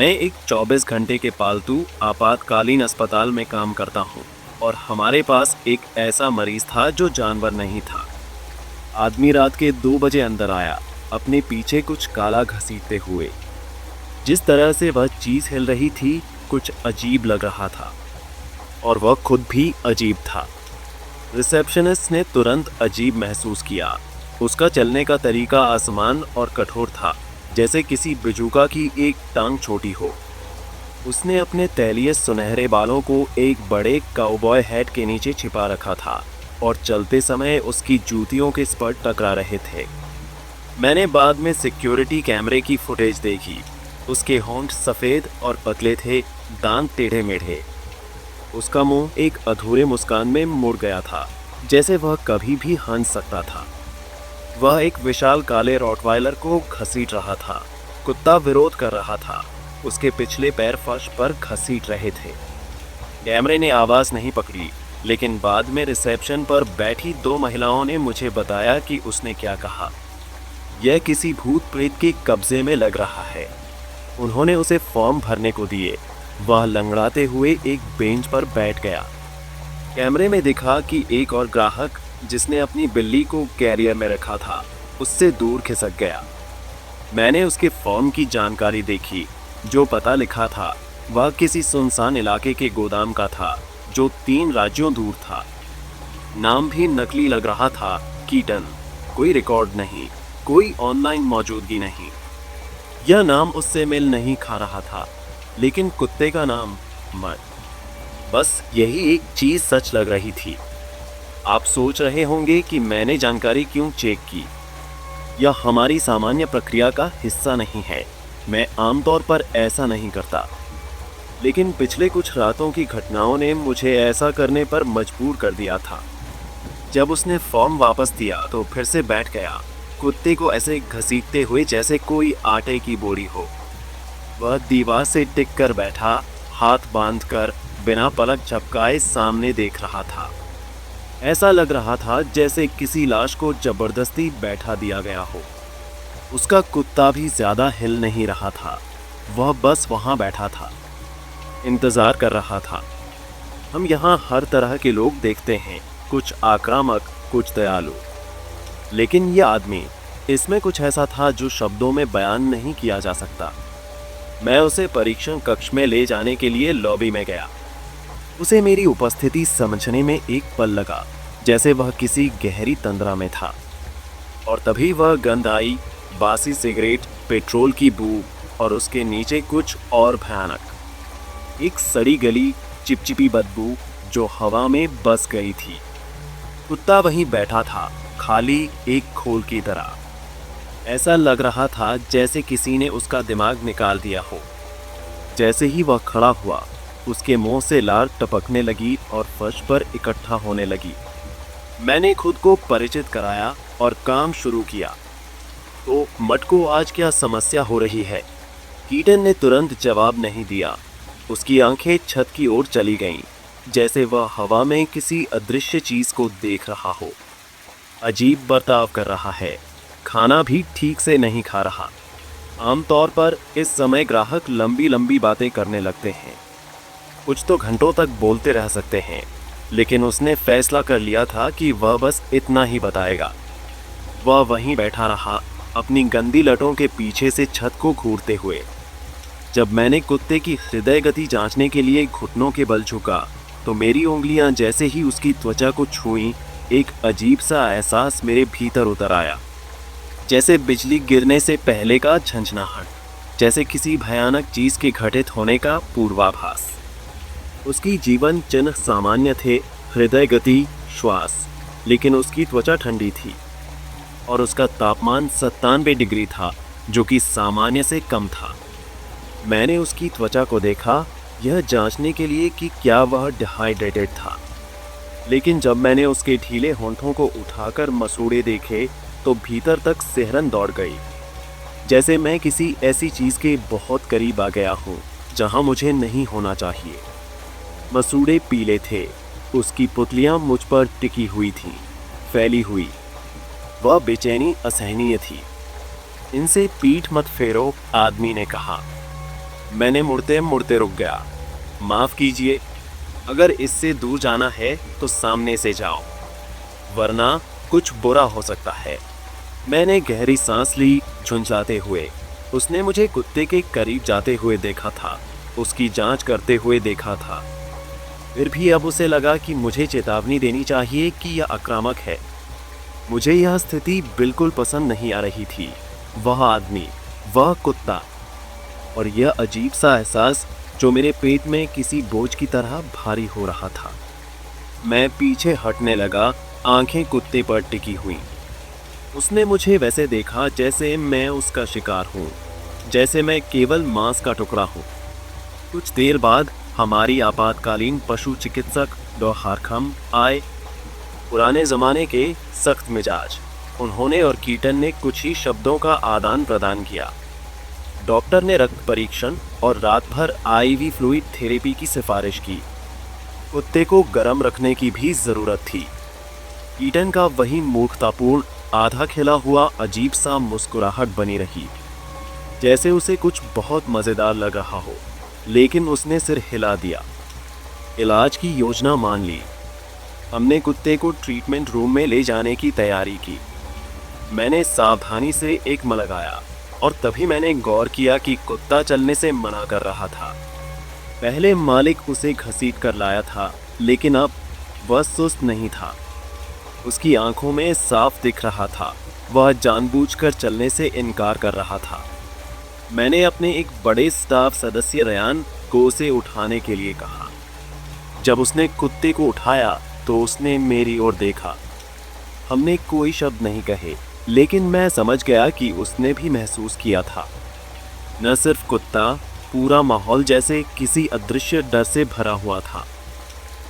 मैं एक 24 घंटे के पालतू आपातकालीन अस्पताल में काम करता हूँ और हमारे पास एक ऐसा मरीज था जो जानवर नहीं था। आदमी रात के 2 बजे अंदर आया, अपने पीछे कुछ काला घसीटते हुए। जिस तरह से वह चीज हिल रही थी, कुछ अजीब लग रहा था और वह खुद भी अजीब था। रिसेप्शनिस्ट ने तुरंत अजीब महसूस किया। उसका चलने का तरीका आसमान और कठोर था, जैसे किसी बिजूका की एक टांग छोटी हो। उसने अपने तैलीय सुनहरे बालों को एक बड़े काउबॉय हैट के नीचे छिपा रखा था और चलते समय उसकी जूतियों के स्पर्ट टकरा रहे थे। मैंने बाद में सिक्योरिटी कैमरे की फुटेज देखी। उसके होंठ सफ़ेद और पतले थे, दांत टेढ़े मेढ़े। उसका मुंह एक अधूरे मुस्कान में मुड़ गया था, जैसे वह कभी भी हंस सकता था। वह एक विशाल काले रॉटवाइलर को घसीट रहा था। कुत्ता विरोध कर रहा था, उसके पिछले पैर फर्श पर घसीट रहे थे। कैमरे ने आवाज़ नहीं पकड़ी, लेकिन बाद में रिसेप्शन पर बैठी 2 महिलाओं ने मुझे बताया कि उसने क्या कहा। यह किसी भूत प्रेत के कब्जे में लग रहा है। उन्होंने उसे फॉर्म भरने को दिए। वह लंगड़ाते हुए एक बेंच पर बैठ गया। कैमरे में दिखा कि एक और ग्राहक, जिसने अपनी बिल्ली को कैरियर में रखा था, उससे दूर खिसक गया। मैंने उसके फॉर्म की जानकारी देखी। जो पता लिखा था वह किसी सुनसान इलाके के गोदाम का था, जो 3 राज्यों दूर था। नाम भी नकली लग रहा था, कीटन। कोई रिकॉर्ड नहीं, कोई ऑनलाइन मौजूदगी नहीं। यह नाम उससे मेल नहीं खा रहा था, लेकिन कुत्ते का नाम मट। बस यही एक चीज सच लग रही थी। आप सोच रहे होंगे कि मैंने जानकारी क्यों चेक की। यह हमारी सामान्य प्रक्रिया का हिस्सा नहीं है। मैं आमतौर पर ऐसा नहीं करता, लेकिन पिछले कुछ रातों की घटनाओं ने मुझे ऐसा करने पर मजबूर कर दिया था। जब उसने फॉर्म वापस दिया तो फिर से बैठ गया, कुत्ते को ऐसे घसीटते हुए जैसे कोई आटे की बोरी हो। वह दीवार से टिक कर बैठा, हाथ बांधकर बिना पलक झपकाए सामने देख रहा था। ऐसा लग रहा था जैसे किसी लाश को जबरदस्ती बैठा दिया गया हो। उसका कुत्ता भी ज्यादा हिल नहीं रहा था। वह बस वहां बैठा था, इंतजार कर रहा था। हम यहाँ हर तरह के लोग देखते हैं, कुछ आक्रामक, कुछ दयालु, लेकिन यह आदमी, इसमें कुछ ऐसा था जो शब्दों में बयान नहीं किया जा सकता। मैं उसे परीक्षण कक्ष में ले जाने के लिए लॉबी में गया। उसे मेरी उपस्थिति समझने में एक पल लगा, जैसे वह किसी गहरी तंद्रा में था। और तभी वह गंध आई, बासी सिगरेट, पेट्रोल की बू और उसके नीचे कुछ और भयानक। एक सड़ी गली, चिपचिपी बदबू जो हवा में बस गई थी। कुत्ता वहीं बैठा था, खाली एक खोल की तरह। ऐसा लग रहा था जैसे किसी ने उसका दिमाग निकाल दिया हो। जैसे ही वह खड़ा हुआ, उसके मुंह से लार टपकने लगी और फर्श पर इकट्ठा होने लगी। मैंने खुद को परिचित कराया और काम शुरू किया। तो मट को आज क्या समस्या हो रही है? कीटन ने तुरंत जवाब नहीं दिया। उसकी आंखें छत की ओर चली गईं, जैसे वह हवा में किसी अदृश्य चीज को देख रहा हो। अजीब बर्ताव कर रहा है, खाना भी ठीक से नहीं खा रहा। आमतौर पर इस समय ग्राहक लंबी लंबी बातें करने लगते हैं, कुछ तो घंटों तक बोलते रह सकते हैं, लेकिन उसने फैसला कर लिया था कि वह बस इतना ही बताएगा। वह वहीं बैठा रहा, अपनी गंदी लटों के पीछे से छत को घूरते हुए। जब मैंने कुत्ते की हृदय गति जांचने के लिए घुटनों के बल झुका, तो मेरी उंगलियां जैसे ही उसकी त्वचा को छुईं, एक अजीब सा एहसास मेरे भीतर उतर आया, जैसे बिजली गिरने से पहले का झंझनाहट, जैसे किसी भयानक चीज के घटित होने का पूर्वाभास। उसकी जीवन चिन्ह सामान्य थे, हृदय गति, श्वास, लेकिन उसकी त्वचा ठंडी थी और उसका तापमान 97 डिग्री था, जो कि सामान्य से कम था। मैंने उसकी त्वचा को देखा, यह जांचने के लिए कि क्या वह डिहाइड्रेटेड था, लेकिन जब मैंने उसके ढीले होंठों को उठाकर मसूड़े देखे तो भीतर तक सिहरन दौड़ गई, जैसे मैं किसी ऐसी चीज के बहुत करीब आ गया हूँ जहाँ मुझे नहीं होना चाहिए। मसूड़े पीले थे, उसकी पुतलियां मुझ पर टिकी हुई थीं, फैली हुई। वह बेचैनी असहनीय थी। इनसे पीठ मत फेरो, आदमी ने कहा। मैंने मुड़ते मुड़ते रुक गया। माफ कीजिए, अगर इससे दूर जाना है तो सामने से जाओ, वरना कुछ बुरा हो सकता है। मैंने गहरी सांस ली, झुंझलाते हुए। उसने मुझे कुत्ते के करीब जाते हुए देखा था, उसकी जांच करते हुए देखा था। फिर भी अब उसे लगा कि मुझे चेतावनी देनी चाहिए कि यह आक्रामक है। मुझे यह स्थिति बिल्कुल पसंद नहीं आ रही थी। वह आदमी, वह कुत्ता, और यह अजीब सा एहसास जो मेरे पेट में किसी बोझ की तरह भारी हो रहा था। मैं पीछे हटने लगा, आंखें कुत्ते पर टिकी हुई। उसने मुझे वैसे देखा जैसे मैं उसका शिकार हूँ, जैसे मैं केवल मांस का टुकड़ा हूँ। कुछ देर बाद हमारी आपातकालीन पशु चिकित्सक डॉ हारखम आए। पुराने जमाने के सख्त मिजाज। उन्होंने और कीटन ने कुछ ही शब्दों का आदान प्रदान किया। डॉक्टर ने रक्त परीक्षण और रात भर आईवी फ्लूइड थेरेपी की सिफारिश की। कुत्ते को गर्म रखने की भी जरूरत थी। कीटन का वही मूर्खतापूर्ण आधा खिला हुआ अजीब सा मुस्कुराहट बनी रही, जैसे उसे कुछ बहुत मजेदार लग रहा हो, लेकिन उसने सिर हिला दिया। इलाज की योजना मान ली। हमने कुत्ते को ट्रीटमेंट रूम में ले जाने की तैयारी की। मैंने सावधानी से एक मल लगाया और तभी मैंने गौर किया कि कुत्ता चलने से मना कर रहा था। पहले मालिक उसे घसीट कर लाया था, लेकिन अब वह सुस्त नहीं था। उसकी आंखों में साफ दिख रहा था, वह जानबूझकर चलने से इनकार कर रहा था। मैंने अपने एक बड़े स्टाफ सदस्य रयान को उसे उठाने के लिए कहा। जब उसने कुत्ते को उठाया तो उसने मेरी ओर देखा। हमने कोई शब्द नहीं कहे, लेकिन मैं समझ गया कि उसने भी महसूस किया था। न सिर्फ कुत्ता, पूरा माहौल जैसे किसी अदृश्य डर से भरा हुआ था।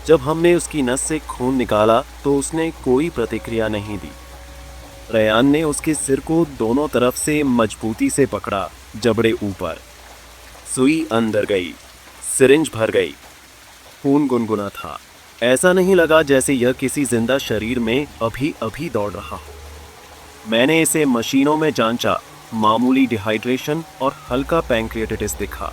जब हमने उसकी नस से खून निकाला तो उसने कोई प्रतिक्रिया नहीं दी। रयान ने उसके सिर को दोनों तरफ से मजबूती से पकड़ा, जबड़े ऊपर। सुई अंदर गई, सिरिंज भर गई। खून गुनगुना था। ऐसा नहीं लगा जैसे यह किसी जिंदा शरीर में अभी अभी दौड़ रहा हो। मैंने इसे मशीनों में जांचा, मामूली डिहाइड्रेशन और हल्का पैंक्रियाटिस दिखा।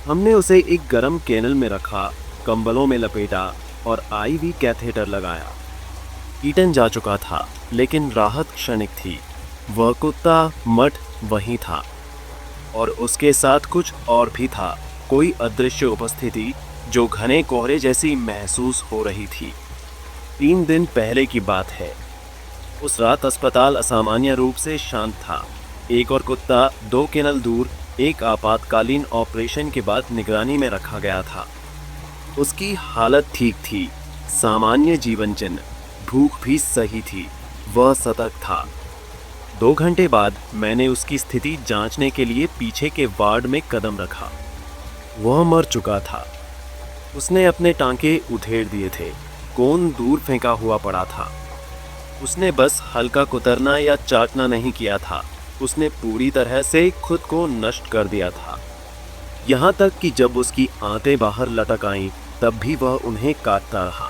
हमने उसे एक गर्म केनल में रखा, कंबलों में लपेटा और आईवी कैथेटर लगाया। कीटन जा चुका था, लेकिन राहत क्षणिक थी। वह कुत्ता मठ वहीं था, और उसके साथ कुछ और भी था, कोई अदृश्य उपस्थिति जो घने कोहरे जैसी महसूस हो रही थी। 3 दिन पहले की बात है। उस रात अस्पताल असामान्य रूप से शांत था। एक और कुत्ता 2 केनल दूर एक आपातकालीन ऑपरेशन के बाद निगरानी में रखा गया था। उसकी हालत ठीक थी, सामान्य जीवन चिन्ह, भूख भी सही थी, वह सतर्क था। 2 घंटे बाद मैंने उसकी स्थिति जांचने के लिए पीछे के वार्ड में कदम रखा। वह मर चुका था। उसने अपने टांके उधेड़ दिए थे, कोन दूर फेंका हुआ पड़ा था। उसने बस हल्का कुतरना या चाटना नहीं किया था, उसने पूरी तरह से खुद को नष्ट कर दिया था। यहाँ तक कि जब उसकी आंतें बाहर लटक आईं, तब भी वह उन्हें काटता रहा,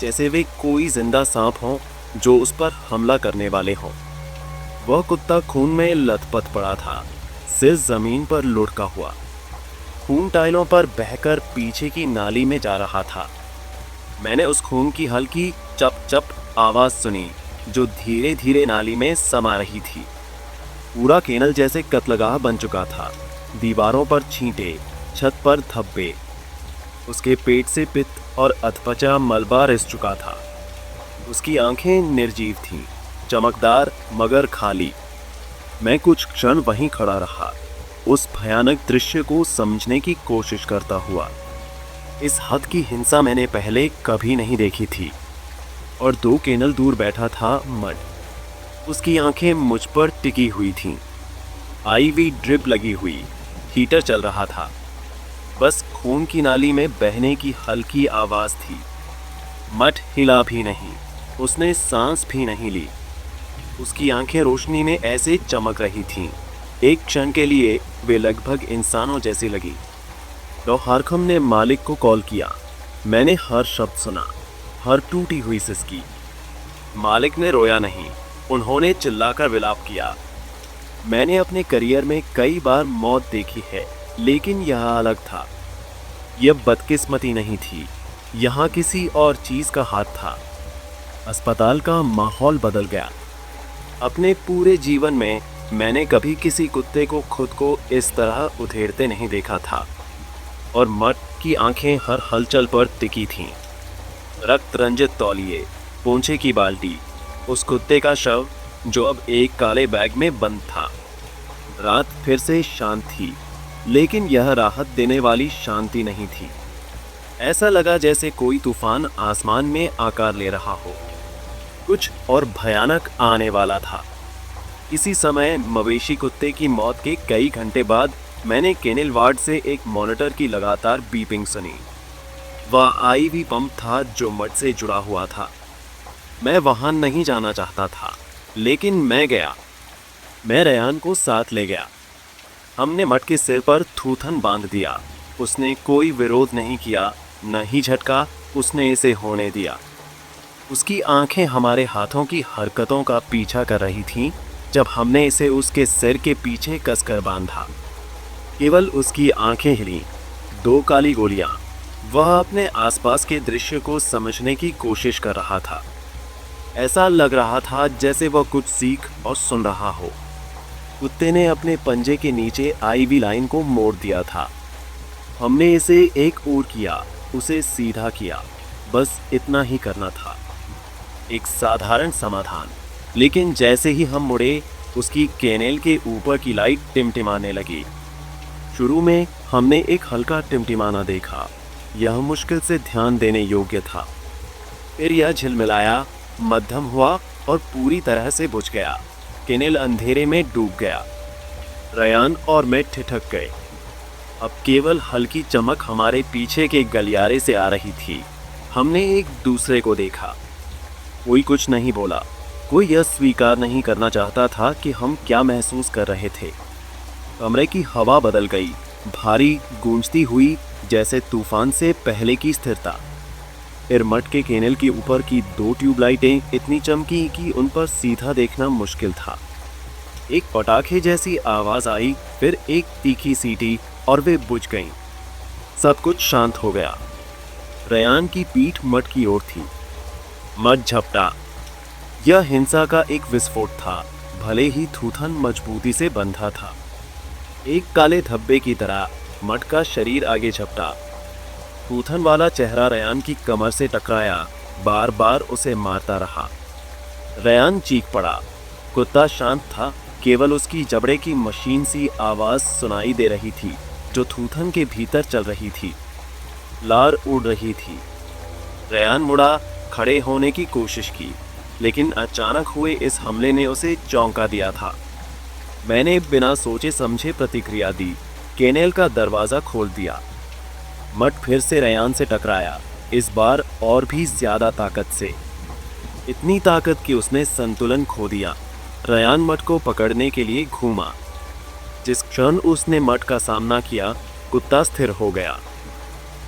जैसे वे कोई जिंदा सांप हों जो उस पर हमला करने वाले हों। वह कुत्ता खून में लथपथ पड़ा था, सिर जमीन पर लुढ़का हुआ। खून टाइलों पर बहकर पीछे की नाली में जा रहा था। मैंने उस खून की हल्की चप चप आवाज सुनी, जो धीरे धीरे नाली में समा रही थी। पूरा केनल जैसे कत्लगाह बन चुका था। दीवारों पर छींटे, छत पर धब्बे। उसके पेट से पित्त और अधपचा मलबा रिस चुका था। उसकी आंखें निर्जीव थीं, चमकदार मगर खाली। मैं कुछ क्षण वहीं खड़ा रहा, उस भयानक दृश्य को समझने की कोशिश करता हुआ। इस हद की हिंसा मैंने पहले कभी नहीं देखी थी। और 2 केनल दूर बैठा था मड। उसकी आंखें मुझ पर टिकी हुई थीं। आईवी ड्रिप लगी हुई, हीटर चल रहा था। बस खून की नाली में बहने की हल्की आवाज थी। मठ हिला भी नहीं, उसने सांस भी नहीं ली। उसकी आंखें रोशनी में ऐसे चमक रही थीं, एक क्षण के लिए वे लगभग इंसानों जैसी लगी। डॉ हारखम ने मालिक को कॉल किया। मैंने हर शब्द सुना, हर टूटी हुई सिसकी। मालिक ने रोया नहीं, उन्होंने चिल्लाकर विलाप किया। मैंने अपने करियर में कई बार मौत देखी है, लेकिन यह अलग था। यह बदकिस्मती नहीं थी, यहाँ किसी और चीज का हाथ था। अस्पताल का माहौल बदल गया। अपने पूरे जीवन में मैंने कभी किसी कुत्ते को खुद को इस तरह उधेड़ते नहीं देखा था, और मट की आंखें हर हलचल पर टिकी थीं। रक्त रंजित तौलिए, पोंछे की बाल्टी, उस कुत्ते का शव जो अब एक काले बैग में बंद था। रात फिर से शांत थी, लेकिन यह राहत देने वाली शांति नहीं थी। ऐसा लगा जैसे कोई तूफान आसमान में आकार ले रहा हो। कुछ और भयानक आने वाला था। इसी समय मवेशी कुत्ते की मौत के कई घंटे बाद मैंने केनिल वार्ड से एक मॉनिटर की लगातार बीपिंग सुनी। वह आईवी पंप था जो मठ से जुड़ा हुआ था। मैं वहां नहीं जाना चाहता था, लेकिन मैं गया। मैं रेयान को साथ ले गया। हमने मठ के सिर पर थूथन बांध दिया। उसने कोई विरोध नहीं किया, न ही झटका। उसने इसे होने दिया। उसकी आंखें हमारे हाथों की हरकतों का पीछा कर रही थीं जब हमने इसे उसके सिर के पीछे कसकर बांधा। केवल उसकी आंखें हिलीं। 2 काली गोलियां। वह अपने आसपास के दृश्य को समझने की कोशिश कर रहा था। ऐसा लग रहा था जैसे वह कुछ सीख और सुन रहा हो। कुत्ते ने अपने पंजे के नीचे आईवी लाइन को मोड़ दिया था। हमने इसे एक ओर किया, उसे सीधा किया। बस इतना ही करना था। एक साधारण समाधान। लेकिन जैसे ही हम मुड़े, उसकी केनेल के ऊपर की लाइट टिमटिमाने लगी। शुरू में हमने एक हल्का टिमटिमाना देखा। यह मुश्किल से ध्यान देने योग्य था। फिर यह झिलमिलाया, मध्यम हुआ और पूरी तरह से बुझ गया। केनेल अंधेरे में डूब गया। रेयान और मैं ठिठक गए। अब केवल हल्की चमक हमारे पीछे के गलियारे से आ रही थी। हमने एक दूसरे को देखा। कोई कुछ नहीं बोला। कोई यह स्वीकार नहीं करना चाहता था कि हम क्या महसूस कर रहे थे। कमरे की हवा बदल गई, भारी, गूंजती हुई, जैसे तूफान से पहले की स्थिरता। फिर मट के केनल के ऊपर की 2 ट्यूबलाइटें इतनी चमकी कि उन पर सीधा देखना मुश्किल था। एक पटाखे जैसी आवाज आई, फिर एक तीखी सीटी, और वे बुझ गईं। सब कुछ शांत हो गया। रेयान की पीठ मट की ओर थी। मट झपटा। यह हिंसा का एक विस्फोट था, भले ही थूथन मजबूती से बंधा था। एक काले धब्बे की तरह मट का शरीर आगे झपटा। थूथन वाला चेहरा रेयान की कमर से टकराया, बार बार उसे मारता रहा। रेयान चीख पड़ा। कुत्ता शांत था, केवल उसकी जबड़े की मशीन सी आवाज सुनाई दे रही थी जो थूथन के भीतर चल रही थी। लार उड़ रही थी। रेयान मुड़ा, खड़े होने की कोशिश की, लेकिन अचानक हुए इस हमले ने उसे चौंका दिया था। मैंने बिना सोचे समझे प्रतिक्रिया दी, केनेल का दरवाजा खोल दिया। मट फिर से रेयान से टकराया, इस बार और भी ज्यादा ताकत से। इतनी ताकत कि उसने संतुलन खो दिया। रेयान मट को पकड़ने के लिए घूमा। जिस क्षण उसने मट का सामना किया, कुत्ता स्थिर हो गया।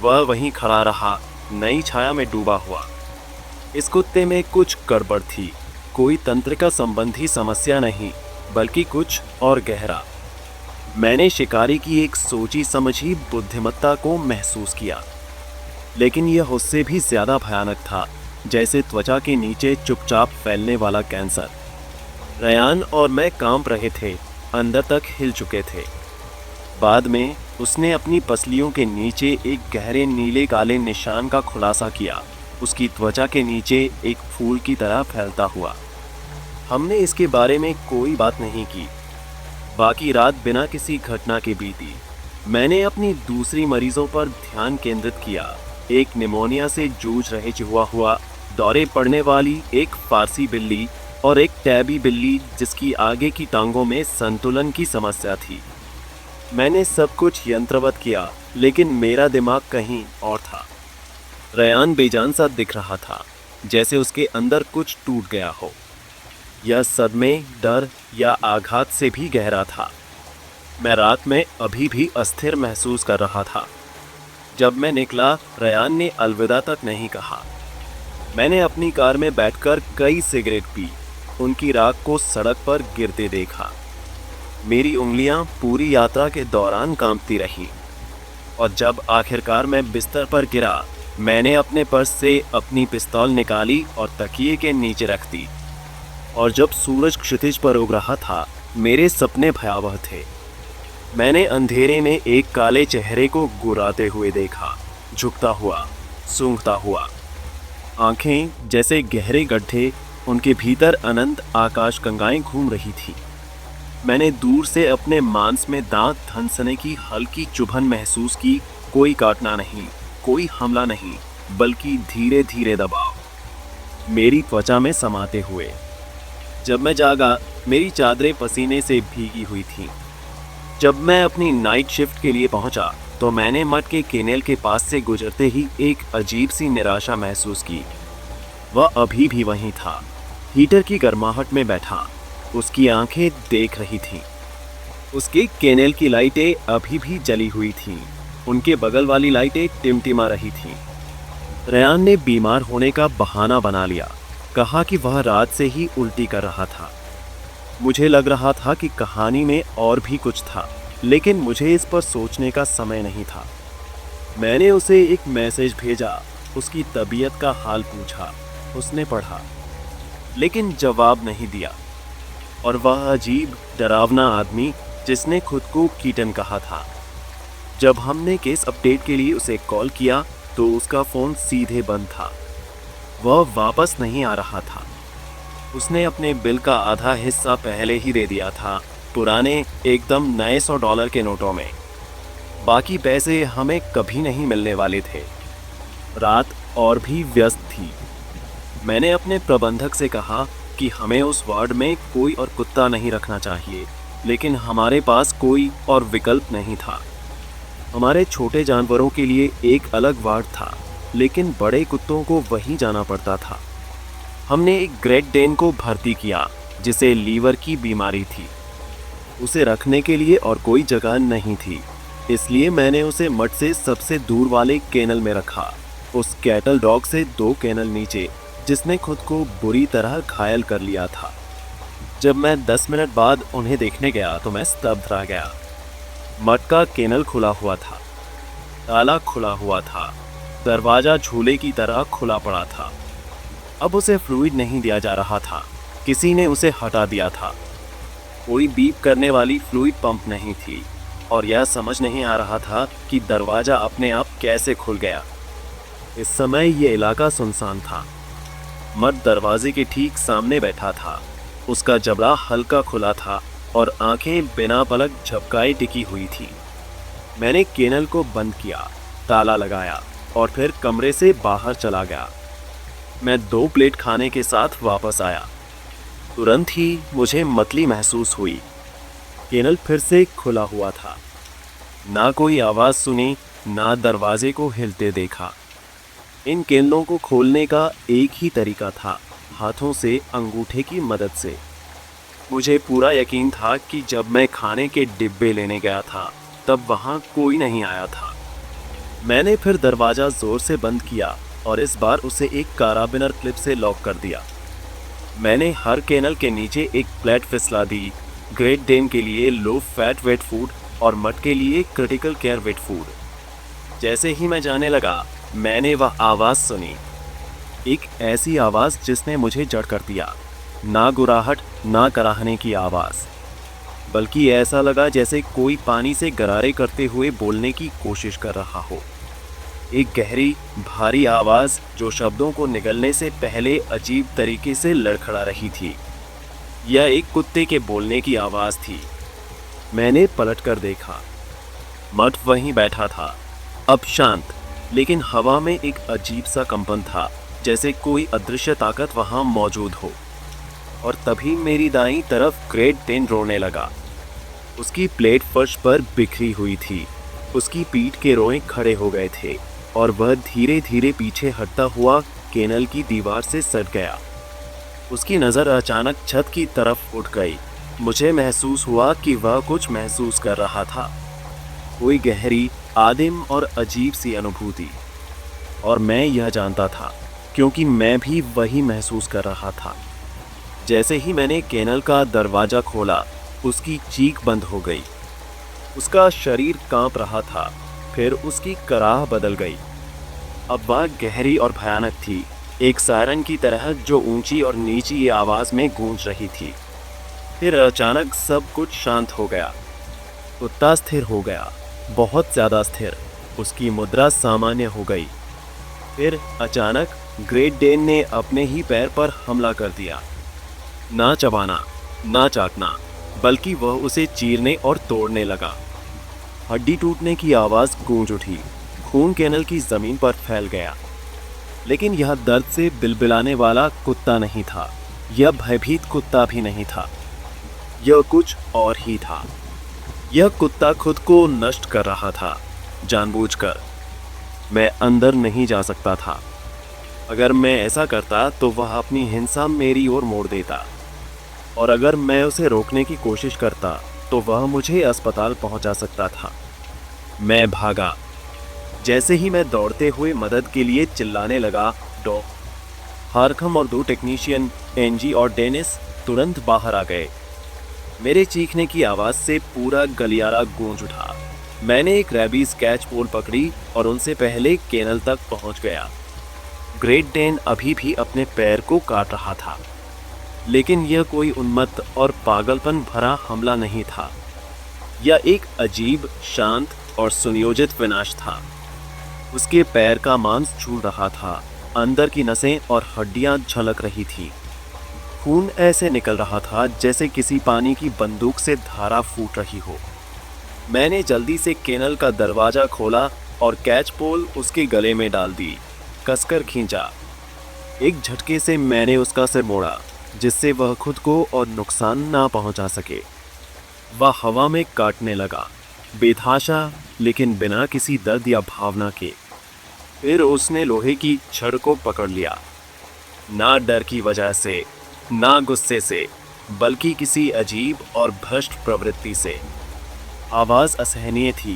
वह वहीं खड़ा रहा, नई छाया में डूबा हुआ। इस कुत्ते में कुछ गड़बड़ थी। कोई तंत्रिका संबंधी समस्या नहीं, बल्कि कुछ और गहरा। मैंने शिकारी की एक सोची समझी बुद्धिमत्ता को महसूस किया, लेकिन यह उससे भी ज्यादा भयानक था, जैसे त्वचा के नीचे चुपचाप फैलने वाला कैंसर। रेयान और मैं कांप रहे थे, अंदर तक हिल चुके थे। बाद में उसने अपनी पसलियों के नीचे एक गहरे नीले काले निशान का खुलासा किया, उसकी त्वचा के नीचे एक फूल की तरह फैलता हुआ। हमने इसके बारे में कोई बात नहीं की। बाकी रात बिना किसी घटना के बीती। मैंने अपनी दूसरी मरीजों पर ध्यान केंद्रित किया। एक निमोनिया से जूझ रहे चिहुआहुआ, दौरे पड़ने वाली एक फारसी बिल्ली और एक टैबी बिल्ली जिसकी आगे की टांगों में संतुलन की समस्या थी। मैंने सब कुछ यंत्रवत किया, लेकिन मेरा दिमाग कहीं और था। रेयान बेजान सा दिख रहा था, जैसे उसके अंदर कुछ टूट गया हो। यह सदमे, डर या आघात से भी गहरा था। मैं रात में अभी भी अस्थिर महसूस कर रहा था। जब मैं निकला, रेयान ने अलविदा तक नहीं कहा। मैंने अपनी कार में बैठकर कई सिगरेट पी, उनकी राख को सड़क पर गिरते देखा। मेरी उंगलियां पूरी यात्रा के दौरान कांपती रहीं और जब आखिरकार मैं बिस्तर पर गिरा, मैंने अपने पर्स से अपनी पिस्तौल निकाली और तकिए के नीचे रख दी। और जब सूरज क्षितिज पर उग रहा था, मेरे सपने भयावह थे। मैंने अंधेरे में एक काले चेहरे को गुर्राते हुए देखा, झुकता हुआ, सूंघता हुआ। आंखें जैसे गहरे गड्ढे, उनके भीतर अनंत आकाश गंगाएं घूम रही थी। मैंने दूर से अपने मांस में दांत धंसने की हल्की चुभन महसूस की। कोई काटना नहीं, कोई हमला नहीं, बल्कि धीरे धीरे दबाव मेरी त्वचा में समाते हुए। जब मैं जागा, मेरी चादरें पसीने से भीगी हुई थीं। जब मैं अपनी नाइट शिफ्ट के लिए पहुंचा, तो मैंने मठ के केनेल के पास से गुजरते ही एक अजीब सी निराशा महसूस की। वह अभी भी वहीं था, हीटर की गर्माहट में बैठा। उसकी आंखें देख रही थीं। उसके केनेल की लाइटें अभी भी जली हुई थीं। उनके बगल वाली लाइटें टिमटिमा रही थीं। रेयान ने बीमार होने का बहाना बना लिया, कहा कि वह रात से ही उल्टी कर रहा था। मुझे लग रहा था कि कहानी में और भी कुछ था, लेकिन मुझे इस पर सोचने का समय नहीं था। मैंने उसे एक मैसेज भेजा, उसकी तबीयत का हाल पूछा। उसने पढ़ा, लेकिन जवाब नहीं दिया। और वह अजीब डरावना आदमी जिसने खुद को कीटन कहा था। जब हमने केस अपडेट के लिए उसे कॉल किया, तो उसका फ़ोन सीधे बंद था। वह वापस नहीं आ रहा था। उसने अपने बिल का आधा हिस्सा पहले ही दे दिया था, पुराने एकदम नए $100 के नोटों में। बाकी पैसे हमें कभी नहीं मिलने वाले थे। रात और भी व्यस्त थी। मैंने अपने प्रबंधक से कहा कि हमें उस वार्ड में कोई और कुत्ता नहीं रखना चाहिए, लेकिन हमारे पास कोई और विकल्प नहीं था। हमारे छोटे जानवरों के लिए एक अलग वार्ड था, लेकिन बड़े कुत्तों को वहीं जाना पड़ता था। हमने एक ग्रेट डेन को भर्ती किया, जिसे लीवर की बीमारी थी। उसे रखने के लिए और कोई जगह नहीं थी, इसलिए मैंने उसे मठ से सबसे दूर वाले केनल में रखा, उस कैटल डॉग से 2 केनल नीचे, जिसने खुद को बुरी तरह घायल कर लिया था। जब मैं 10 मिनट बाद उन्हें देखने गया, तो मैं स्तब्ध रह गया। मठ का केनल खुला हुआ था, ताला खुला हुआ था, दरवाजा झूले की तरह खुला पड़ा था। अब उसे फ्लूइड नहीं दिया जा रहा था, किसी ने उसे हटा दिया था। कोई बीप करने वाली फ्लूइड पंप नहीं थी, और यह समझ नहीं आ रहा था कि दरवाजा अपने आप कैसे खुल गया। इस समय ये इलाका सुनसान था। मर्द दरवाजे के ठीक सामने बैठा था। उसका जबड़ा हल्का खुला था और आंखें बिना पलक झपकाए टिकी हुई थी। मैंने केनल को बंद किया, ताला लगाया और फिर कमरे से बाहर चला गया। मैं 2 प्लेट खाने के साथ वापस आया। तुरंत ही मुझे मतली महसूस हुई। केनल फिर से खुला हुआ था। ना कोई आवाज़ सुनी, ना दरवाजे को हिलते देखा। इन केनलों को खोलने का एक ही तरीका था, हाथों से अंगूठे की मदद से। मुझे पूरा यकीन था कि जब मैं खाने के डिब्बे लेने गया था, तब वहाँ कोई नहीं आया था। मैंने फिर दरवाज़ा ज़ोर से बंद किया और इस बार उसे एक काराबिनर क्लिप से लॉक कर दिया। मैंने हर केनल के नीचे एक प्लेट फिसला दी, ग्रेट डेन के लिए लो फैट वेट फूड और मट के लिए क्रिटिकल केयर वेट फूड। जैसे ही मैं जाने लगा, मैंने वह आवाज़ सुनी, एक ऐसी आवाज़ जिसने मुझे जड़ कर दिया। ना गुराहट, ना कराहने की आवाज़, बल्कि ऐसा लगा जैसे कोई पानी से गरारे करते हुए बोलने की कोशिश कर रहा हो। एक गहरी, भारी आवाज़ जो शब्दों को निगलने से पहले अजीब तरीके से लड़खड़ा रही थी। यह एक कुत्ते के बोलने की आवाज़ थी। मैंने पलटकर देखा। मठ वहीं बैठा था, अब शांत, लेकिन हवा में एक अजीब सा कंपन था, जैसे कोई अदृश्य ताकत वहां मौजूद हो। और तभी मेरी दाईं तरफ ग्रेट डेन रोने लगा। उसकी प्लेट फर्श पर बिखरी हुई थी। उसकी पीठ के रोए खड़े हो गए थे और वह धीरे धीरे पीछे हटता हुआ केनल की दीवार से सट गया। उसकी नज़र अचानक छत की तरफ उठ गई। मुझे महसूस हुआ कि वह कुछ महसूस कर रहा था, कोई गहरी, आदिम और अजीब सी अनुभूति। और मैं यह जानता था, क्योंकि मैं भी वही महसूस कर रहा था। जैसे ही मैंने केनल का दरवाज़ा खोला, उसकी चीख बंद हो गई। उसका शरीर कांप रहा था, फिर उसकी कराह बदल गई। अब वह गहरी और भयानक थी, एक सायरन की तरह जो ऊंची और नीची आवाज में गूंज रही थी। फिर अचानक सब कुछ शांत हो गया। कुत्ता स्थिर हो गया, बहुत ज्यादा स्थिर। उसकी मुद्रा सामान्य हो गई। फिर अचानक ग्रेट डेन ने अपने ही पैर पर हमला कर दिया। ना चबाना, ना चाटना, बल्कि वह उसे चीरने और तोड़ने लगा। हड्डी टूटने की आवाज गूंज उठी। खून केनल की जमीन पर फैल गया। लेकिन यह दर्द से बिलबिलाने वाला कुत्ता नहीं था, यह भयभीत कुत्ता भी नहीं था, यह कुछ और ही था। यह कुत्ता खुद को नष्ट कर रहा था, जानबूझकर। मैं अंदर नहीं जा सकता था। अगर मैं ऐसा करता तो वह अपनी हिंसा मेरी ओर मोड़ देता, और अगर मैं उसे रोकने की कोशिश करता तो वह मुझे अस्पताल पहुंचा सकता था। मैं भागा। जैसे ही मैं दौड़ते हुए मदद के लिए चिल्लाने लगा, डॉ हारकम और 2 टेक्नीशियन एनजी और डेनिस तुरंत बाहर आ गए। मेरे चीखने की आवाज से पूरा गलियारा गूंज उठा। मैंने एक रैबीज कैच पोल पकड़ी और उनसे पहले केनल तक पहुंच गया। ग्रेट डेन अभी भी अपने पैर को काट रहा था, लेकिन यह कोई उन्मत्त और पागलपन भरा हमला नहीं था। यह एक अजीब, शांत और सुनियोजित विनाश था। उसके पैर का मांस झूल रहा था, अंदर की नसें और हड्डियां झलक रही थी। खून ऐसे निकल रहा था जैसे किसी पानी की बंदूक से धारा फूट रही हो। मैंने जल्दी से केनल का दरवाजा खोला और कैच पोल उसके गले में डाल दी, कसकर खींचा। एक झटके से मैंने उसका सिर मोड़ा, जिससे वह खुद को और नुकसान ना पहुंचा सके। वह हवा में काटने लगा, बेतहाशा, लेकिन बिना किसी दर्द या भावना के। फिर उसने लोहे की छड़ को पकड़ लिया, ना डर की वजह से, ना गुस्से से, बल्कि किसी अजीब और भ्रष्ट प्रवृत्ति से। आवाज असहनीय थी।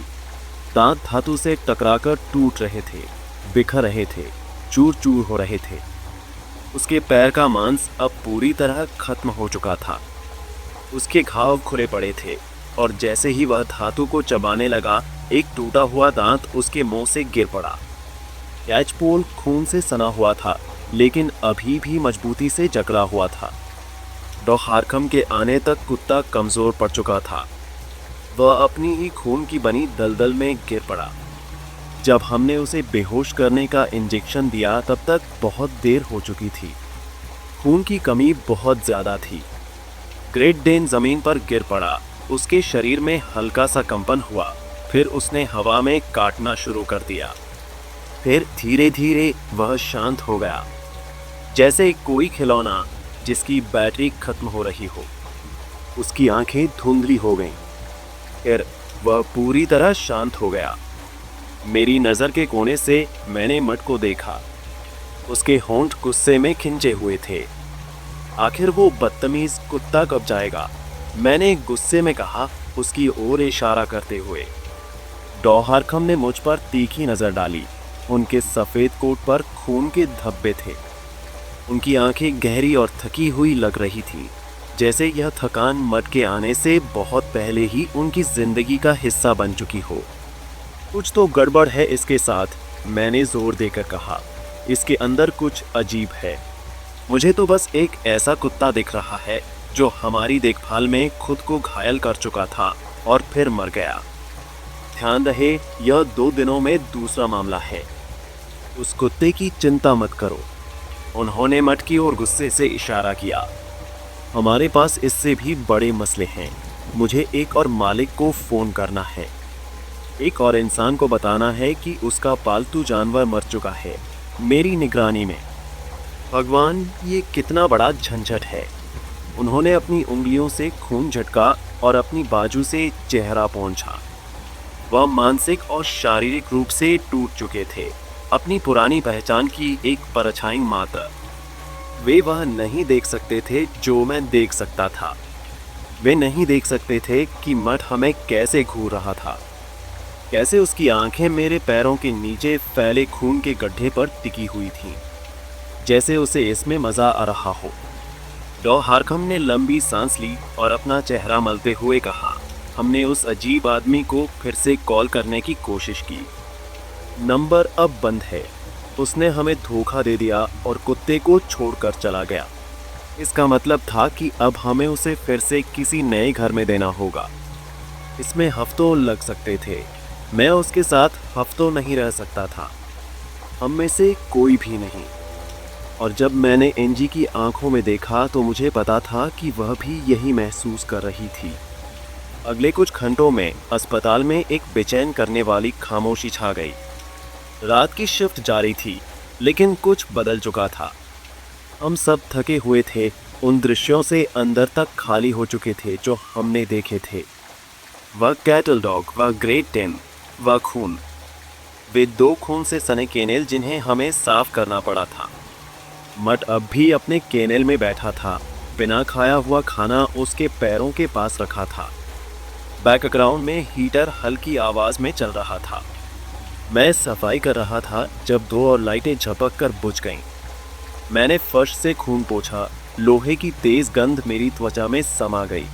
दांत धातु से टकराकर टूट रहे थे, बिखर रहे थे, चूर चूर हो रहे थे। उसके पैर का मांस अब पूरी तरह खत्म हो चुका था। उसके घाव खुले पड़े थे, और जैसे ही वह धातु को चबाने लगा, एक टूटा हुआ दांत उसके मुंह से गिर पड़ा। कैच पोल खून से सना हुआ था, लेकिन अभी भी मजबूती से जकड़ा हुआ था। डॉ हारकम के आने तक कुत्ता कमजोर पड़ चुका था। वह अपनी ही खून की बनी दलदल में गिर पड़ा। जब हमने उसे बेहोश करने का इंजेक्शन दिया, तब तक बहुत देर हो चुकी थी। खून की कमी बहुत ज्यादा थी। ग्रेट डेन जमीन पर गिर पड़ा। उसके शरीर में हल्का सा कंपन हुआ। फिर उसने हवा में काटना शुरू कर दिया। फिर धीरे धीरे वह शांत हो गया, जैसे कोई खिलौना जिसकी बैटरी खत्म हो रही हो। उसकी आंखें धुंधली हो गईं। फिर वह पूरी तरह शांत हो गया। मेरी नज़र के कोने से मैंने मट को देखा। उसके होंठ गुस्से में खिंचे हुए थे। आखिर वो बदतमीज कुत्ता कब जाएगा? मैंने गुस्से में कहा, उसकी ओर इशारा करते हुए। डॉ हारकम ने मुझ पर तीखी नज़र डाली। उनके सफ़ेद कोट पर खून के धब्बे थे। उनकी आंखें गहरी और थकी हुई लग रही थी, जैसे यह थकान मट के आने से बहुत पहले ही उनकी जिंदगी का हिस्सा बन चुकी हो। कुछ तो गड़बड़ है इसके साथ, मैंने जोर देकर कहा। इसके अंदर कुछ अजीब है। मुझे तो बस एक ऐसा कुत्ता दिख रहा है जो हमारी देखभाल में खुद को घायल कर चुका था और फिर मर गया। ध्यान रहे, यह 2 दिनों में दूसरा मामला है। उस कुत्ते की चिंता मत करो। उन्होंने मट की ओर गुस्से से इशारा किया। हमारे पास इससे भी बड़े मसले हैं। मुझे एक और मालिक को फ़ोन करना है। एक और इंसान को बताना है कि उसका पालतू जानवर मर चुका है, मेरी निगरानी में। भगवान, ये कितना बड़ा झंझट है। उन्होंने अपनी उंगलियों से खून झटका और अपनी बाजू से चेहरा पोंछा। वह मानसिक और शारीरिक रूप से टूट चुके थे, अपनी पुरानी पहचान की एक परछाई मात्र। वे वह नहीं देख सकते थे जो मैं देख सकता था। वे नहीं देख सकते थे कि मठ हमें कैसे घूर रहा था, कैसे उसकी आंखें मेरे पैरों के नीचे फैले खून के गड्ढे पर टिकी हुई थीं, जैसे उसे इसमें मज़ा आ रहा हो। डॉ हारकम ने लंबी सांस ली और अपना चेहरा मलते हुए कहा, हमने उस अजीब आदमी को फिर से कॉल करने की कोशिश की। नंबर अब बंद है। उसने हमें धोखा दे दिया और कुत्ते को छोड़कर चला गया। इसका मतलब था कि अब हमें उसे फिर से किसी नए घर में देना होगा। इसमें हफ्तों लग सकते थे। मैं उसके साथ हफ्तों नहीं रह सकता था, हम में से कोई भी नहीं। और जब मैंने एंजी की आंखों में देखा तो मुझे पता था कि वह भी यही महसूस कर रही थी। अगले कुछ घंटों में अस्पताल में एक बेचैन करने वाली खामोशी छा गई। रात की शिफ्ट जारी थी, लेकिन कुछ बदल चुका था। हम सब थके हुए थे, उन दृश्यों से अंदर तक खाली हो चुके थे जो हमने देखे थे। वह कैटल डॉग, वह ग्रेट डेन, वह खून, वे 2 खून से सने केनेल जिन्हें हमें साफ करना पड़ा था। मट अब भी अपने केनेल में बैठा था, बिना खाया हुआ खाना उसके पैरों के पास रखा था। बैकग्राउंड में हीटर हल्की आवाज में चल रहा था। मैं सफाई कर रहा था जब 2 और लाइटें झपक कर बुझ गईं। मैंने फर्श से खून पोंछा, लोहे की तेज गंध मेरी त्वचा में समा गई।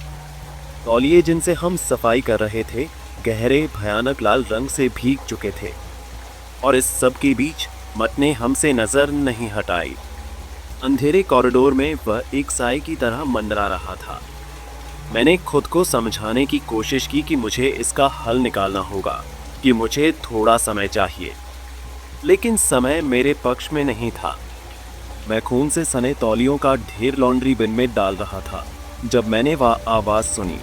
तौलिए जिनसे हम सफाई कर रहे थे गहरे भयानक लाल रंग से भीग चुके थे, और इस सब के बीच मट ने हमसे नजर नहीं हटाई। अंधेरे कॉरिडोर में वह एक साए की तरह मंडरा रहा था। मैंने खुद को समझाने की कोशिश की कि मुझे इसका हल निकालना होगा, कि मुझे थोड़ा समय चाहिए, लेकिन समय मेरे पक्ष में नहीं था। मैं खून से सने तौलियों का ढेर लॉन्ड्री बिन में डाल रहा था जब मैंने वह आवाज सुनी।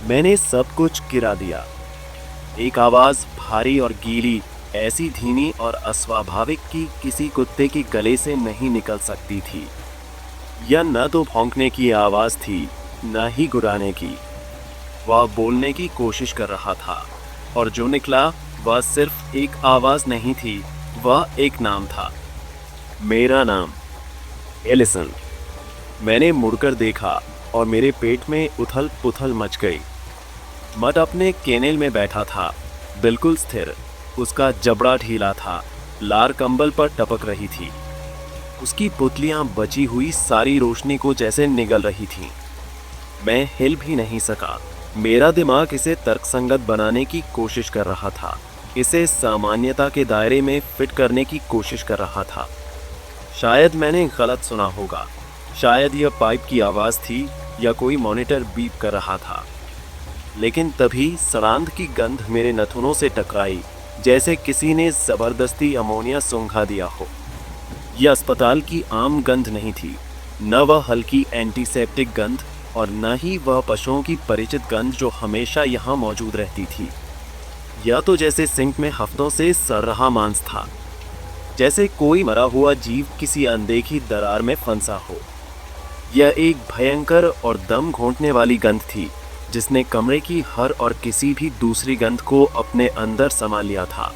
मैंने सब कुछ गिरा दिया। एक आवाज भारी और गीली, ऐसी धीमी और अस्वाभाविक कि किसी कुत्ते के गले से नहीं निकल सकती थी। यह न तो भौंकने की आवाज थी, न ही गुर्राने की। वह बोलने की कोशिश कर रहा था, और जो निकला वह सिर्फ एक आवाज नहीं थी, वह एक नाम था। मेरा नाम, एलिसन। मैंने मुड़कर देखा और मेरे पेट में उथल पुथल मच गई। मट अपने केनेल में बैठा था, बिल्कुल स्थिर। उसका जबड़ा ढीला था, लार कंबल पर टपक रही थी। उसकी पुतलियां बची हुई सारी रोशनी को जैसे निगल रही थीं। मैं हिल भी नहीं सका। मेरा दिमाग इसे तर्कसंगत बनाने की कोशिश कर रहा था, इसे सामान्यता के दायरे में फिट करने की कोशिश कर रहा था। शायद मैंने गलत सुना होगा, शायद यह पाइप की आवाज़ थी या कोई मॉनिटर बीप कर रहा था। लेकिन तभी सड़ांध की गंध मेरे नथुनों से टकराई, जैसे किसी ने जबरदस्ती अमोनिया सूंघा दिया हो। यह अस्पताल की आम गंध नहीं थी, न वह हल्की एंटीसेप्टिक गंध और न ही वह पशुओं की परिचित गंध जो हमेशा यहाँ मौजूद रहती थी। यह तो जैसे सिंक में हफ्तों से सड़ रहा मांस था, जैसे कोई मरा हुआ जीव किसी अनदेखी दरार में फंसा हो। यह एक भयंकर और दम घोंटने वाली गंध थी, जिसने कमरे की हर और किसी भी दूसरी गंध को अपने अंदर समा लिया था।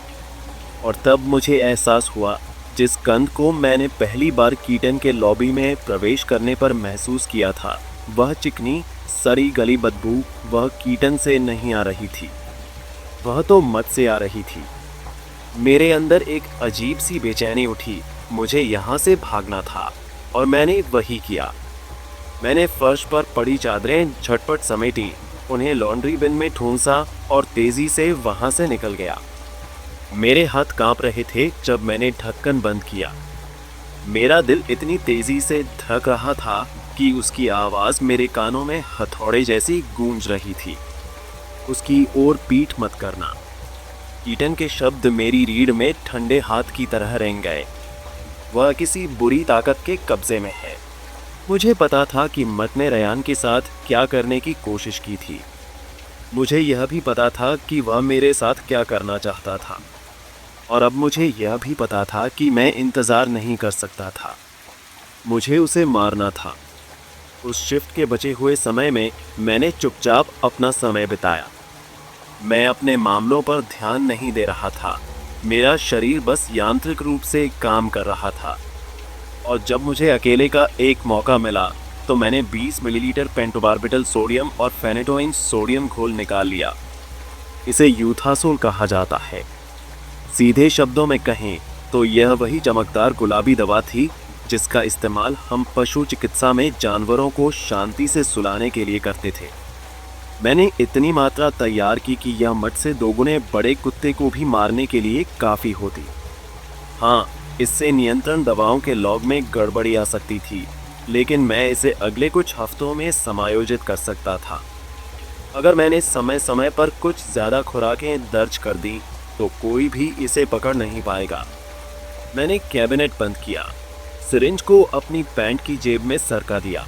और तब मुझे एहसास हुआ, जिस गंध को मैंने पहली बार कीटन के लॉबी में प्रवेश करने पर महसूस किया था, वह चिकनी सड़ी गली बदबू वह कीटन से नहीं आ रही थी, वह तो मत से आ रही थी। मेरे अंदर एक अजीब सी बेचैनी उठी। मुझे यहाँ से भागना था, और मैंने वही किया। मैंने फर्श पर पड़ी चादरें झटपट समेटी, उन्हें लॉन्ड्री बिन में ठूंसा और तेजी से वहां से निकल गया। मेरे हाथ कांप रहे थे जब मैंने ढक्कन बंद किया। मेरा दिल इतनी तेजी से धड़क रहा था कि उसकी आवाज मेरे कानों में हथौड़े जैसी गूंज रही थी। उसकी ओर पीठ मत करना। कीटन के शब्द मेरी रीढ़ में ठंडे हाथ की तरह रेंग गए। वह किसी बुरी ताकत के कब्जे में है। मुझे पता था कि मट ने रयान के साथ क्या करने की कोशिश की थी। मुझे यह भी पता था कि वह मेरे साथ क्या करना चाहता था, और अब मुझे यह भी पता था कि मैं इंतज़ार नहीं कर सकता था। मुझे उसे मारना था। उस शिफ्ट के बचे हुए समय में मैंने चुपचाप अपना समय बिताया। मैं अपने मामलों पर ध्यान नहीं दे रहा था। मेरा शरीर बस यांत्रिक रूप से काम कर रहा था। और जब मुझे अकेले का एक मौका मिला तो मैंने 20 मिलीलीटर पेंटोबार्बिटल सोडियम और फेनेटोइन सोडियम घोल निकाल लिया। इसे यूथासोल कहा जाता है। सीधे शब्दों में कहें तो यह वही चमकदार गुलाबी दवा थी जिसका इस्तेमाल हम पशु चिकित्सा में जानवरों को शांति से सुलाने के लिए करते थे। मैंने इतनी मात्रा तैयार की कि यह मट से दोगुने बड़े कुत्ते को भी मारने के लिए काफ़ी होती। हाँ, इससे नियंत्रण दवाओं के लॉग में गड़बड़ी आ सकती थी, लेकिन मैं इसे अगले कुछ हफ्तों में समायोजित कर सकता था। अगर मैंने समय समय पर कुछ ज़्यादा खुराकें दर्ज कर दी तो कोई भी इसे पकड़ नहीं पाएगा। मैंने कैबिनेट बंद किया, सिरिंज को अपनी पैंट की जेब में सरका दिया।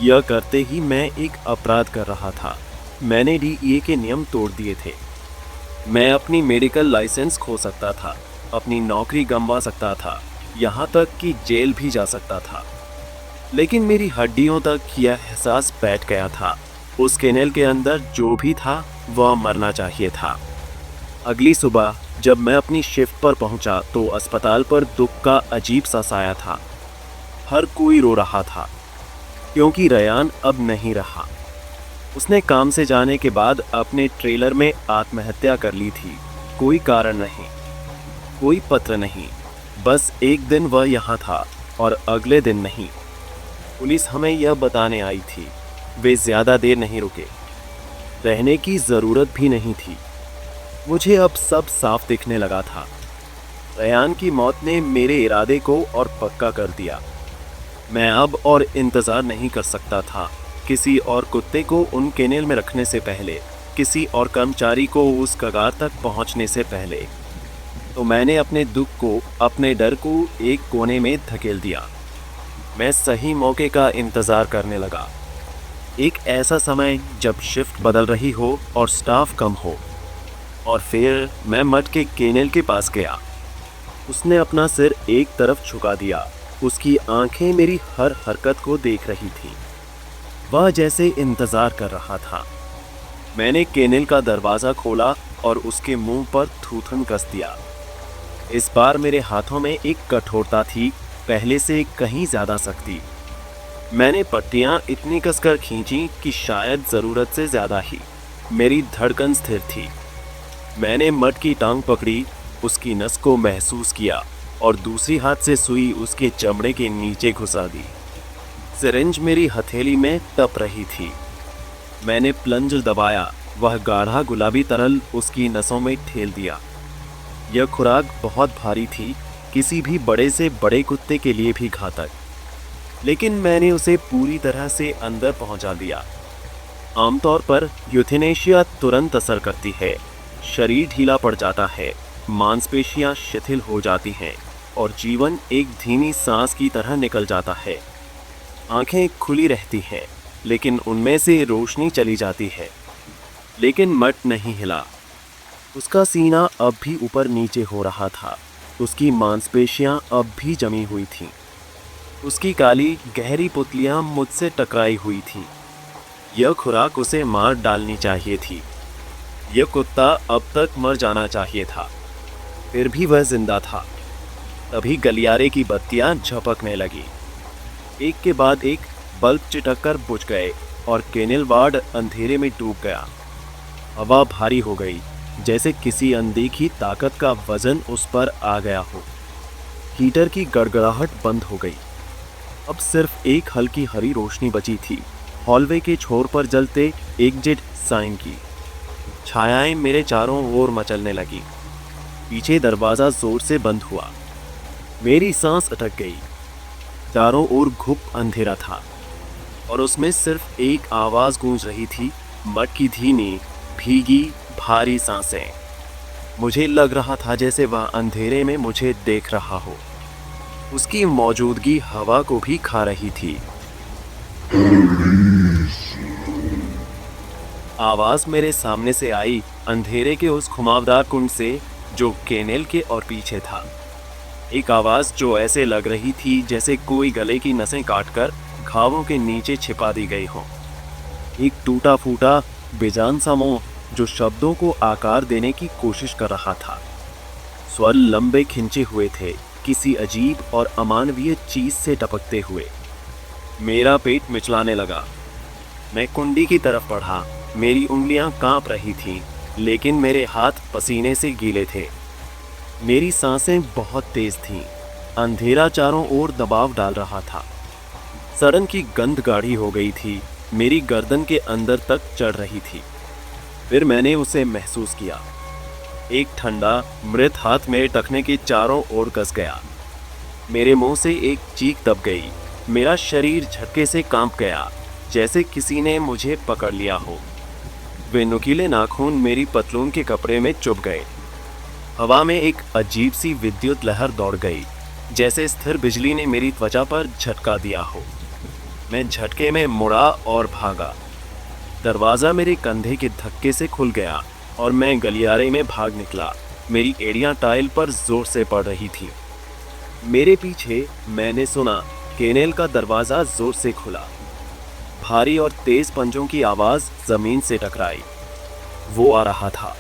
यह करते ही मैं एक अपराध कर रहा था। मैंने डीईए के नियम तोड़ दिए थे। मैं अपनी मेडिकल लाइसेंस खो सकता था, अपनी नौकरी गंवा सकता था, यहाँ तक कि जेल भी जा सकता था। लेकिन मेरी हड्डियों तक यह एहसास बैठ गया था, उस केनेल के अंदर जो भी था वह मरना चाहिए था। अगली सुबह जब मैं अपनी शिफ्ट पर पहुंचा तो अस्पताल पर दुख का अजीब सा साया था। हर कोई रो रहा था क्योंकि रयान अब नहीं रहा। उसने काम से जाने के बाद अपने ट्रेलर में आत्महत्या कर ली थी। कोई कारण नहीं, कोई पत्र नहीं, बस एक दिन वह यहाँ था और अगले दिन नहीं। पुलिस हमें यह बताने आई थी। वे ज़्यादा देर नहीं रुके। रहने की ज़रूरत भी नहीं थी। मुझे अब सब साफ दिखने लगा था। रयान की मौत ने मेरे इरादे को और पक्का कर दिया। मैं अब और इंतज़ार नहीं कर सकता था। किसी और कुत्ते को उन केनेल में रखने से पहले, किसी और कर्मचारी को उस कगार तक पहुंचने से पहले, तो मैंने अपने दुख को, अपने डर को एक कोने में धकेल दिया। मैं सही मौके का इंतज़ार करने लगा। एक ऐसा समय जब शिफ्ट बदल रही हो और स्टाफ कम हो। और फिर मैं मट के केनेल के पास गया। उसने अपना सिर एक तरफ झुका दिया। उसकी आंखें मेरी हर हरकत को देख रही थी। वह जैसे इंतज़ार कर रहा था। मैंने केनेल का दरवाज़ा खोला और उसके मुंह पर थूथन कस दिया। इस बार मेरे हाथों में एक कठोरता थी, पहले से कहीं ज़्यादा सख्ती। मैंने पट्टियाँ इतनी कसकर खींची कि शायद ज़रूरत से ज़्यादा ही। मेरी धड़कन स्थिर थी। मैंने मट की टांग पकड़ी, उसकी नस को महसूस किया और दूसरी हाथ से सुई उसके चमड़े के नीचे घुसा दी। सिरिंज मेरी हथेली में तप रही थी। मैंने प्लंज दबाया। वह गाढ़ा गुलाबी तरल उसकी नसों में ठेल दिया। यह खुराक बहुत भारी थी, किसी भी बड़े से बड़े कुत्ते के लिए भी घातक। लेकिन मैंने उसे पूरी तरह से अंदर पहुंचा दिया। आमतौर पर यूथेनेशिया तुरंत असर करती है। शरीर ढीला पड़ जाता है, मांसपेशियां शिथिल हो जाती हैं और जीवन एक धीमी सांस की तरह निकल जाता है। आंखें खुली रहती हैं, लेकिन उनमें से रोशनी चली जाती है। लेकिन मट नहीं हिला। उसका सीना अब भी ऊपर नीचे हो रहा था। उसकी मांसपेशियां अब भी जमी हुई थीं। उसकी काली गहरी पुतलियां मुझसे टकराई हुई थीं। यह खुराक उसे मार डालनी चाहिए थी। यह कुत्ता अब तक मर जाना चाहिए था, फिर भी वह जिंदा था। तभी गलियारे की बत्तियां झपकने लगी। एक के बाद एक बल्ब चिटक कर बुझ गए और केनेल वार्ड अंधेरे में डूब गया। हवा भारी हो गई, जैसे किसी अनदेखी ताकत का वजन उस पर आ गया हो। हीटर की गड़गड़ाहट बंद हो गई। अब सिर्फ एक हल्की हरी रोशनी बची थी, हॉलवे के छोर पर जलते एग्जिट साइन की। छायाएं मेरे चारों ओर मचलने लगी। पीछे दरवाज़ा जोर से बंद हुआ। मेरी सांस अटक गई। चारों ओर घुप अंधेरा था और उसमें सिर्फ एक आवाज़ गूंज रही थी, मट की धीमी, भीगी, भारी सांसें। मुझे लग रहा था जैसे वह अंधेरे में मुझे देख रहा हो। उसकी मौजूदगी हवा को भी खा रही थी। आवाज़ मेरे सामने से आई, अंधेरे के उस घुमावदार कुंड से जो केनेल के और पीछे था। एक आवाज़ जो ऐसे लग रही थी जैसे कोई गले की नसें काटकर घावों के नीचे छिपा दी गई हो। एक टूटा फूटा बेजान सा मुंह जो शब्दों को आकार देने की कोशिश कर रहा था। स्वर लंबे खिंचे हुए थे, किसी अजीब और अमानवीय चीज से टपकते हुए। मेरा पेट मिचलाने लगा। मैं कुंडी की तरफ बढ़ा। मेरी उंगलियां कांप रही थीं, लेकिन मेरे हाथ पसीने से गीले थे। मेरी सांसें बहुत तेज थीं। अंधेरा चारों ओर दबाव डाल रहा था। सड़न की गंध गाढ़ी हो गई थी, मेरी गर्दन के अंदर तक चढ़ रही थी। फिर मैंने उसे महसूस किया। एक ठंडा मृत हाथ मेरे टखने के चारों ओर कस गया। मेरे मुंह से एक चीख दब गई। मेरा शरीर झटके से कांप गया, जैसे किसी ने मुझे पकड़ लिया हो। वे नुकीले नाखून मेरी पतलून के कपड़े में चुभ गए। हवा में एक अजीब सी विद्युत लहर दौड़ गई, जैसे स्थिर बिजली ने मेरी त्वचा पर झटका दिया हो। मैं झटके में मुड़ा और भागा। दरवाज़ा मेरे कंधे के धक्के से खुल गया और मैं गलियारे में भाग निकला। मेरी एड़ियां टाइल पर जोर से पड़ रही थी। मेरे पीछे मैंने सुना केनेल का दरवाज़ा जोर से खुला। भारी और तेज पंजों की आवाज़ ज़मीन से टकराई। वो आ रहा था।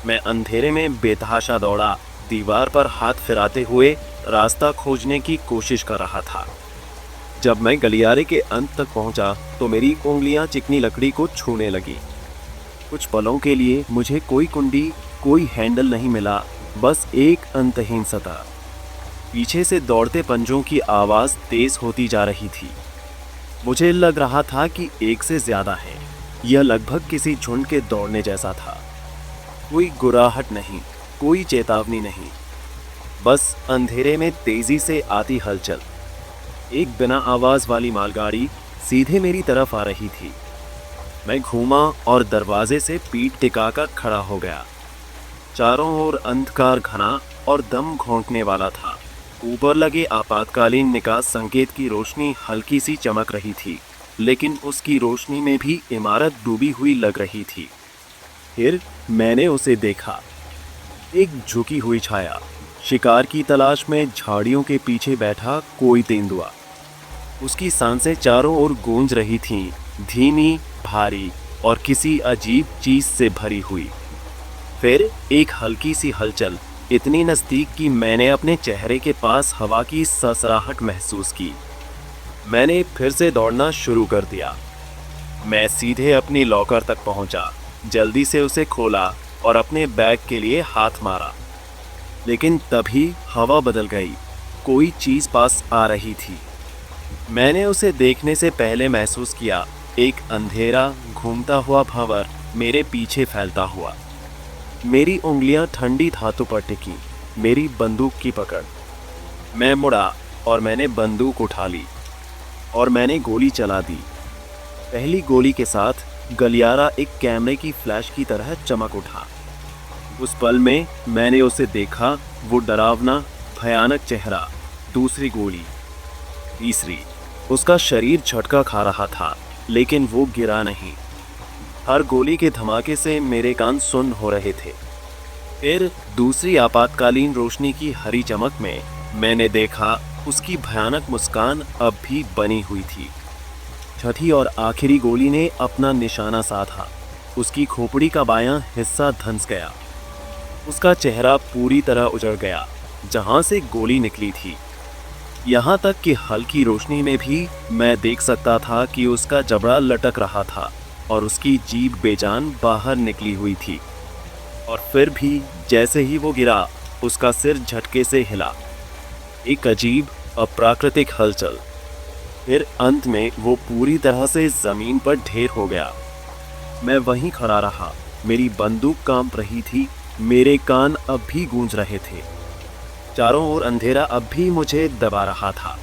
मैं अंधेरे में बेतहाशा दौड़ा, दीवार पर हाथ फिराते हुए रास्ता खोजने की कोशिश कर रहा था। जब मैं गलियारे के अंत तक पहुंचा तो मेरी उंगलियां चिकनी लकड़ी को छूने लगी। कुछ पलों के लिए मुझे कोई कुंडी, कोई हैंडल नहीं मिला, बस एक अंतहीन सतह। पीछे से दौड़ते पंजों की आवाज़ तेज होती जा रही थी। मुझे लग रहा था कि एक से ज़्यादा है। यह लगभग किसी झुंड के दौड़ने जैसा था। कोई गुराहट नहीं, कोई चेतावनी नहीं, बस अंधेरे में तेजी से आती हलचल। एक बिना आवाज़ वाली मालगाड़ी सीधे मेरी तरफ आ रही थी। मैं घूमा और दरवाजे से पीठ टिकाकर खड़ा हो गया। चारों ओर अंधकार घना और दम घोंटने वाला था। ऊपर लगे आपातकालीन निकास संकेत की रोशनी हल्की सी चमक रही थी, लेकिन उसकी रोशनी में भी इमारत डूबी हुई लग रही थी। फिर मैंने उसे देखा। एक झुकी हुई छाया, शिकार की तलाश में झाड़ियों के पीछे बैठा कोई तेंदुआ। उसकी सांसें चारों ओर गूंज रही थीं, धीमी, भारी और किसी अजीब चीज से भरी हुई। फिर एक हल्की सी हलचल, इतनी नज़दीक कि मैंने अपने चेहरे के पास हवा की ससराहट महसूस की। मैंने फिर से दौड़ना शुरू कर दिया। मैं सीधे अपनी लॉकर तक पहुंचा, जल्दी से उसे खोला और अपने बैग के लिए हाथ मारा। लेकिन तभी हवा बदल गई। कोई चीज़ पास आ रही थी। मैंने उसे देखने से पहले महसूस किया एक अंधेरा घूमता हुआ भंवर मेरे पीछे फैलता हुआ। मेरी उंगलियां ठंडी धातु पर टिकी, मेरी बंदूक की पकड़। मैं मुड़ा और मैंने बंदूक उठा ली और मैंने गोली चला दी। पहली गोली के साथ गलियारा एक कैमरे की फ्लैश की तरह चमक उठा। उस पल में मैंने उसे देखा, वो डरावना, भयानक चेहरा। दूसरी गोली, तीसरी। उसका शरीर झटका खा रहा था, लेकिन वो गिरा नहीं। हर गोली के धमाके से मेरे कान सुन्न हो रहे थे। फिर दूसरी आपातकालीन रोशनी की हरी चमक में मैंने देखा उसकी भयानक मुस्कान अब भी बनी हुई थी। छठी और आखिरी गोली ने अपना निशाना साधा। उसकी खोपड़ी का बायां हिस्सा धंस गया। उसका चेहरा पूरी तरह उजड़ गया जहां से गोली निकली थी। यहाँ तक कि हल्की रोशनी में भी मैं देख सकता था कि उसका जबड़ा लटक रहा था और उसकी जीभ बेजान बाहर निकली हुई थी। और फिर भी जैसे ही वो गिरा, उसका सिर झटके से हिला। एक अजीब, अप्राकृतिक हलचल। फिर अंत में वो पूरी तरह से ज़मीन पर ढेर हो गया। मैं वहीं खड़ा रहा। मेरी बंदूक कांप रही थी, मेरे कान अब भी गूंज रहे थे। चारों ओर अंधेरा अब भी मुझे दबा रहा था।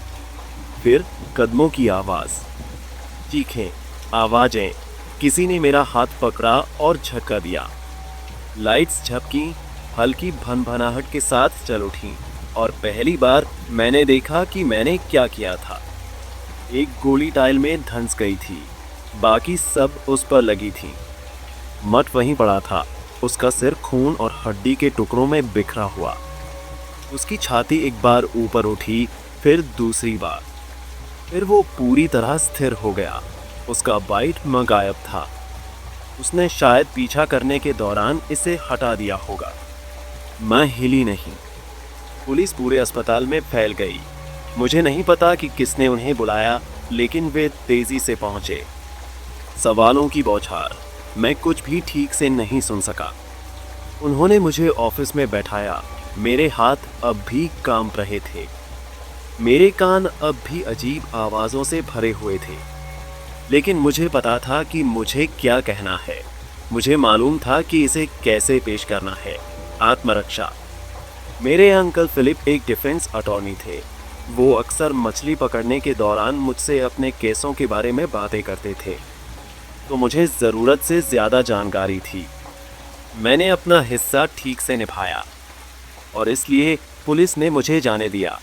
फिर कदमों की आवाज़, चीखें, आवाज़ें। किसी ने मेरा हाथ पकड़ा और झटका दिया। लाइट्स झपकी, हल्की भनभनाहट के साथ चल उठी और पहली बार मैंने देखा कि मैंने क्या किया था। एक गोली टाइल में धंस गई थी, बाकी सब उस पर लगी थी। मट वहीं पड़ा था, उसका सिर खून और हड्डी के टुकड़ों में बिखरा हुआ। उसकी छाती एक बार ऊपर उठी, फिर दूसरी बार। फिर वो पूरी तरह स्थिर हो गया। उसका बाइट गायब था। उसने शायद पीछा करने के दौरान इसे हटा दिया होगा। मैं हिली नहीं। पुलिस पूरे अस्पताल में फैल गई। मुझे नहीं पता कि किसने उन्हें बुलाया, लेकिन वे तेजी से पहुंचे। सवालों की बौछार। मैं कुछ भी ठीक से नहीं सुन सका। उन्होंने मुझे ऑफिस में बैठाया। मेरे हाथ अब भी कांप रहे थे। मेरे कान अब भी अजीब आवाज़ों से भरे हुए थे, लेकिन मुझे पता था कि मुझे क्या कहना है। मुझे मालूम था कि इसे कैसे पेश करना है। आत्मरक्षा। मेरे अंकल फिलिप एक डिफेंस अटॉर्नी थे। वो अक्सर मछली पकड़ने के दौरान मुझसे अपने केसों के बारे में बातें करते थे, तो मुझे ज़रूरत से ज़्यादा जानकारी थी। मैंने अपना हिस्सा ठीक से निभाया और इसलिए पुलिस ने मुझे जाने दिया।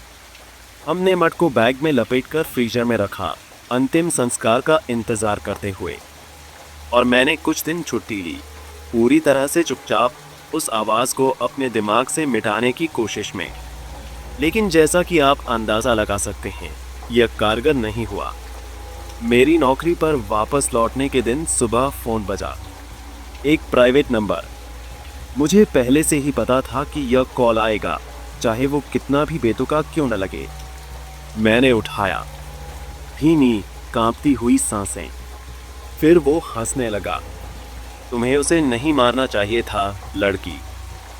हमने मट को बैग में लपेटकर फ्रीजर में रखा, अंतिम संस्कार का इंतज़ार करते हुए। और मैंने कुछ दिन छुट्टी ली, पूरी तरह से चुपचाप, उस आवाज़ को अपने दिमाग से मिटाने की कोशिश में। लेकिन जैसा कि आप अंदाज़ा लगा सकते हैं, यह कारगर नहीं हुआ। मेरी नौकरी पर वापस लौटने के दिन सुबह फ़ोन बजा, एक प्राइवेट नंबर। मुझे पहले से ही पता था कि यह कॉल आएगा, चाहे वो कितना भी बेतुका क्यों न लगे। मैंने उठाया, धीमी कांपती हुई सांसें। फिर वो हंसने लगा। तुम्हें उसे नहीं मारना चाहिए था, लड़की।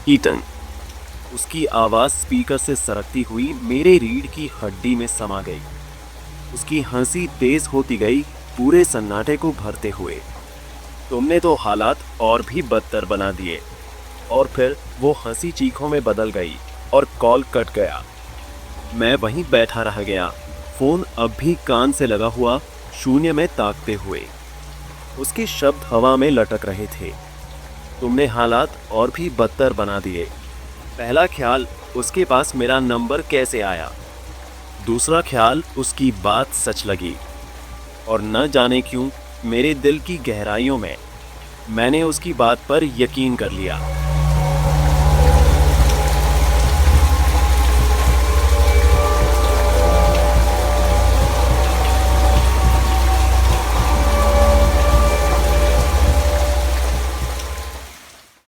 ईटन। उसकी आवाज़ स्पीकर से सरकती हुई मेरे रीढ़ की हड्डी में समा गई। उसकी हंसी तेज होती गई, पूरे सन्नाटे को भरते हुए। तुमने तो हालात और भी बदतर बना दिए। और फिर वो हंसी चीखों में बदल गई और कॉल कट गया। मैं वहीं बैठा रह गया, फोन अब भी कान से लगा हुआ, शून्य में ताकते हुए। उसके शब्द हवा में लटक रहे थे। तुमने हालात और भी बदतर बना दिए। पहला ख्याल, उसके पास मेरा नंबर कैसे आया। दूसरा ख्याल, उसकी बात सच लगी। और न जाने क्यों मेरे दिल की गहराइयों में मैंने उसकी बात पर यकीन कर लिया।